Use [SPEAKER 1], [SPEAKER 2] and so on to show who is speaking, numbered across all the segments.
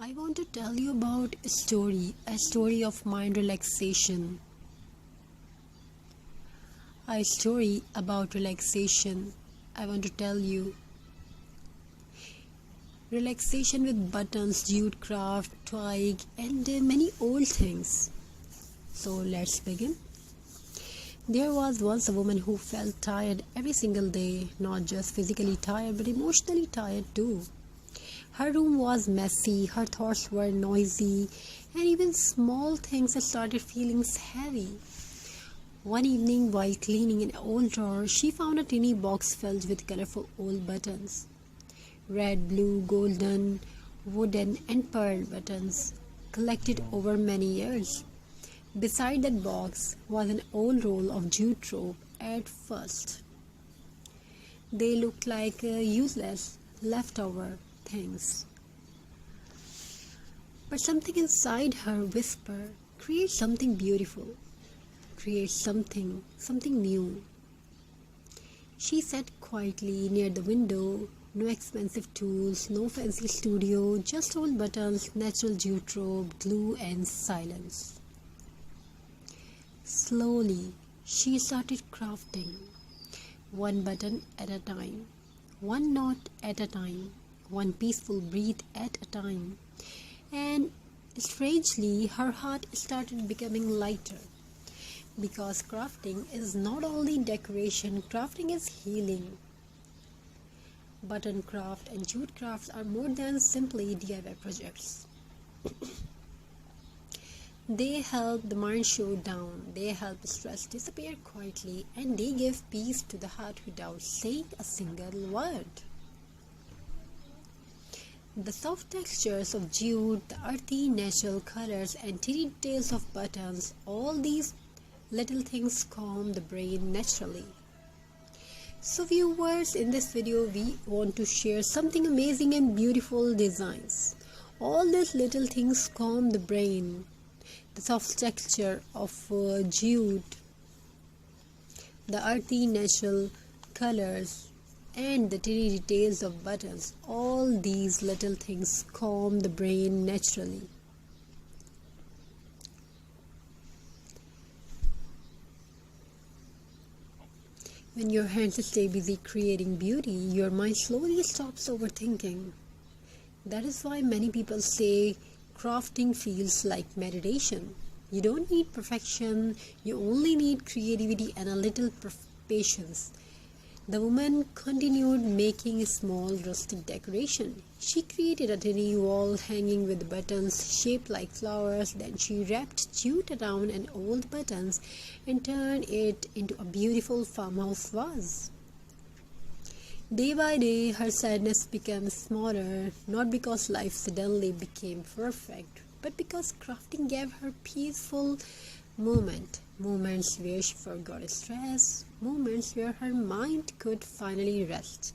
[SPEAKER 1] I want to tell you about a story of mind relaxation. A story about relaxation. I want to tell you relaxation with buttons, jute craft, twig, and many old things. So let's begin. There was once a woman who felt tired every single day, not just physically tired but emotionally tired too. Her room was messy, her thoughts were noisy, and even small things started feeling heavy. One evening, while cleaning an old drawer, she found a tiny box filled with colorful old buttons. Red, blue, golden, wooden, and pearl buttons, collected over many years. Beside that box was an old roll of jute rope. At first, they looked like useless, leftover things. But something inside her whispered, create something beautiful, create something new. She sat quietly near the window, no expensive tools, no fancy studio, just old buttons, natural jute rope, glue, and silence. Slowly, she started crafting, one button at a time, one knot at a time, one peaceful breath at a time. And strangely, her heart started becoming lighter. Because crafting is not only decoration, crafting is healing. Button craft and jute crafts are more than simply DIY projects. They help the mind slow down, they help stress disappear quietly, and they give peace to the heart without saying a single word. The soft textures of jute, the earthy natural colors, and tiny details of buttons, all these little things calm the brain naturally. So viewers, in this video we want to share something amazing and beautiful designs. All these little things calm the brain. The soft texture of jute, the earthy natural colors, and the tiny details of buttons, all these little things calm the brain naturally. When your hands stay busy creating beauty, your mind slowly stops overthinking. That is why many people say crafting feels like meditation. You don't need perfection, you only need creativity and a little patience. The woman continued making a small rustic decoration. She created a tiny wall hanging with buttons shaped like flowers. Then she wrapped jute around an old buttons and turned it into a beautiful farmhouse vase. Day by day, her sadness became smaller, not because life suddenly became perfect, but because crafting gave her peaceful moments where she forgot stress, moments where her mind could finally rest.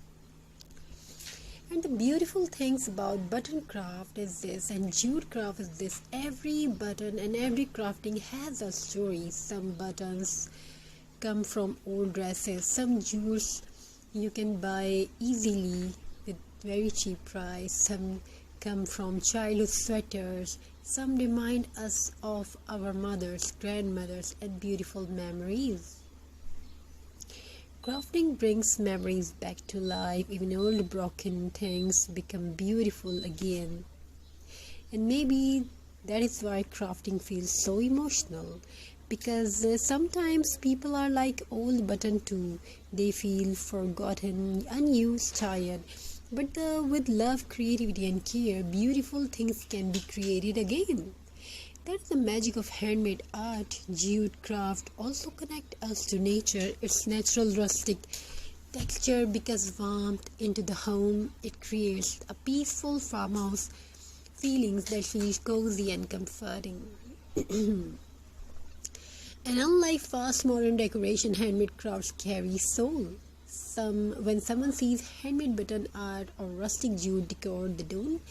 [SPEAKER 1] And the beautiful things about button craft is this, and jute craft is this: every button and every crafting has a story. Some buttons come from old dresses, some jutes you can buy easily with very cheap price, some come from childhood sweaters, some remind us of our mothers, grandmothers, and beautiful memories. Crafting brings memories back to life. Even old broken things become beautiful again. And maybe that is why crafting feels so emotional, because sometimes people are like old button too. They feel forgotten, unused, tired, but with love, creativity, and care, beautiful things can be created again. That's the magic of handmade art. Jute craft also connect us to nature. Its natural rustic texture because warmth into the home. It creates a peaceful farmhouse feelings that feel cozy and comforting. And unlike fast modern decoration, handmade crafts carry soul. When someone sees handmade button art or rustic jute decor, they don't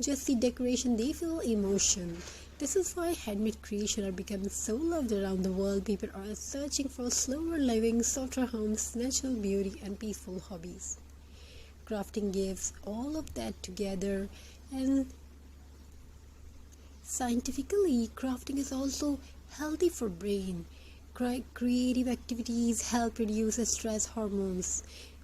[SPEAKER 1] just see decoration, they feel emotion. This is why handmade creation are becoming so loved around the world. People are searching for slower living, softer homes, natural beauty, and peaceful hobbies. Crafting gives all of that together, and Scientifically, crafting is also healthy for brain. Creative activities help reduce stress hormones.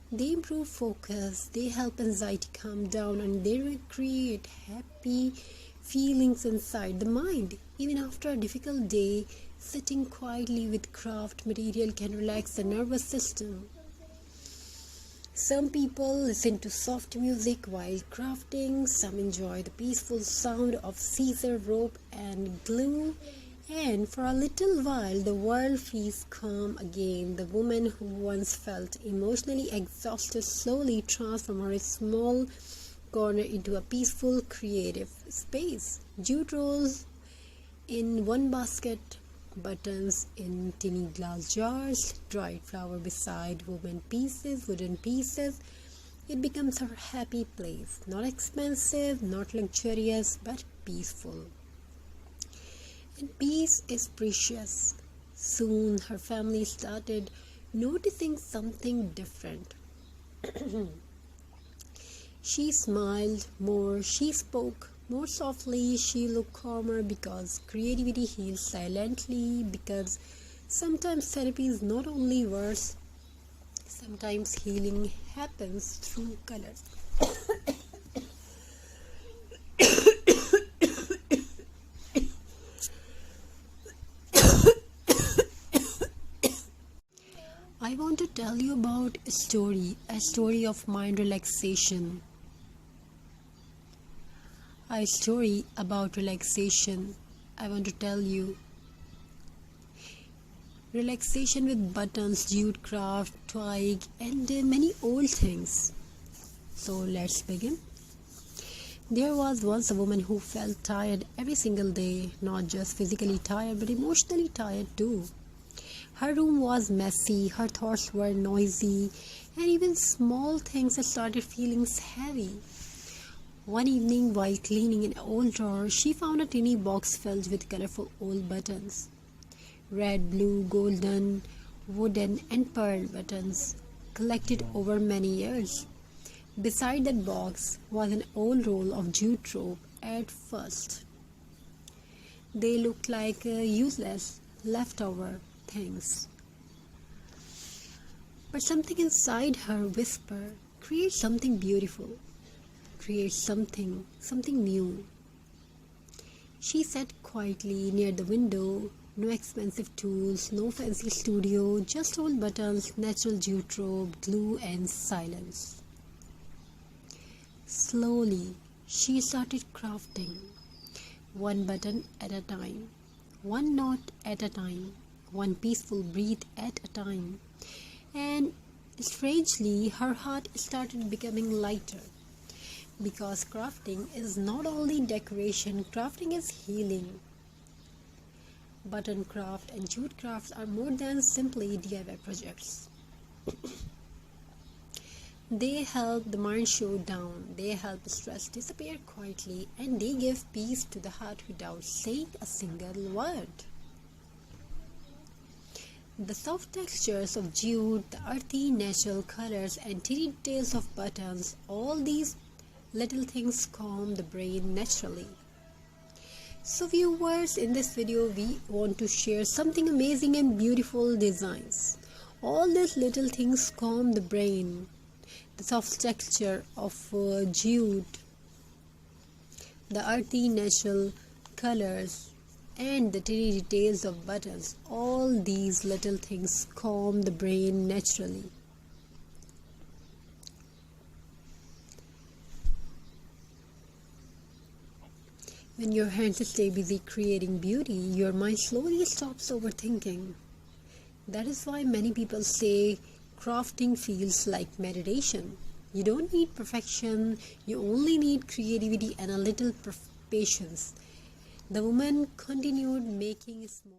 [SPEAKER 1] They improve focus, they help anxiety calm down, and they create happy feelings inside the mind. Even after a difficult day, sitting quietly with craft material can relax the nervous system. Some people listen to soft music while crafting, some enjoy the peaceful sound of scissor, rope, and glue, and for a little while the world feels calm again. The woman who once felt emotionally exhausted slowly transformed her small corner into a peaceful, creative space. Jute rolls in one basket, buttons in tiny glass jars, dried flower beside wooden pieces. It becomes her happy place. Not expensive, not luxurious, but peaceful. And peace is precious. Soon her family started noticing something different. She smiled more, she spoke more softly, she looked calmer because creativity heals silently. Because sometimes therapy is not only words, sometimes healing happens through colors. I want to tell you about a story of mind relaxation. A story about relaxation. I want to tell you. Relaxation with buttons, jute craft, twig, and many old things. So let's begin. There was once a woman who felt tired every single day, not just physically tired but emotionally tired too. Her room was messy, her thoughts were noisy, and even small things started feeling heavy. One evening, while cleaning an old drawer, she found a tiny box filled with colorful old buttons. Red, blue, golden, wooden, and pearl buttons, collected over many years. Beside that box was an old roll of jute rope. At first, they looked like useless, leftover things. But something inside her whispered, create something beautiful. Create something new. She sat quietly near the window. No expensive tools, no fancy studio, just old buttons, natural jute rope, glue, and silence. Slowly, she started crafting, one button at a time, one knot at a time, one peaceful breath at a time. And strangely, her heart started becoming lighter. Because crafting is not only decoration, crafting is healing. Button craft and jute crafts are more than simply DIY projects. They help the mind slow down, they help stress disappear quietly, and they give peace to the heart without saying a single word. The soft textures of jute, the earthy natural colors, and tiny details of buttons, all these little things calm the brain naturally. So viewers, in this video we want to share something amazing and beautiful designs. All these little things calm the brain. The soft texture of jute, the earthy natural colors, and the tiny details of buttons, all these little things calm the brain naturally. When your hands stay busy creating beauty, your mind slowly stops overthinking. That is why many people say crafting feels like meditation. You don't need perfection, you only need creativity and a little patience. The woman continued making small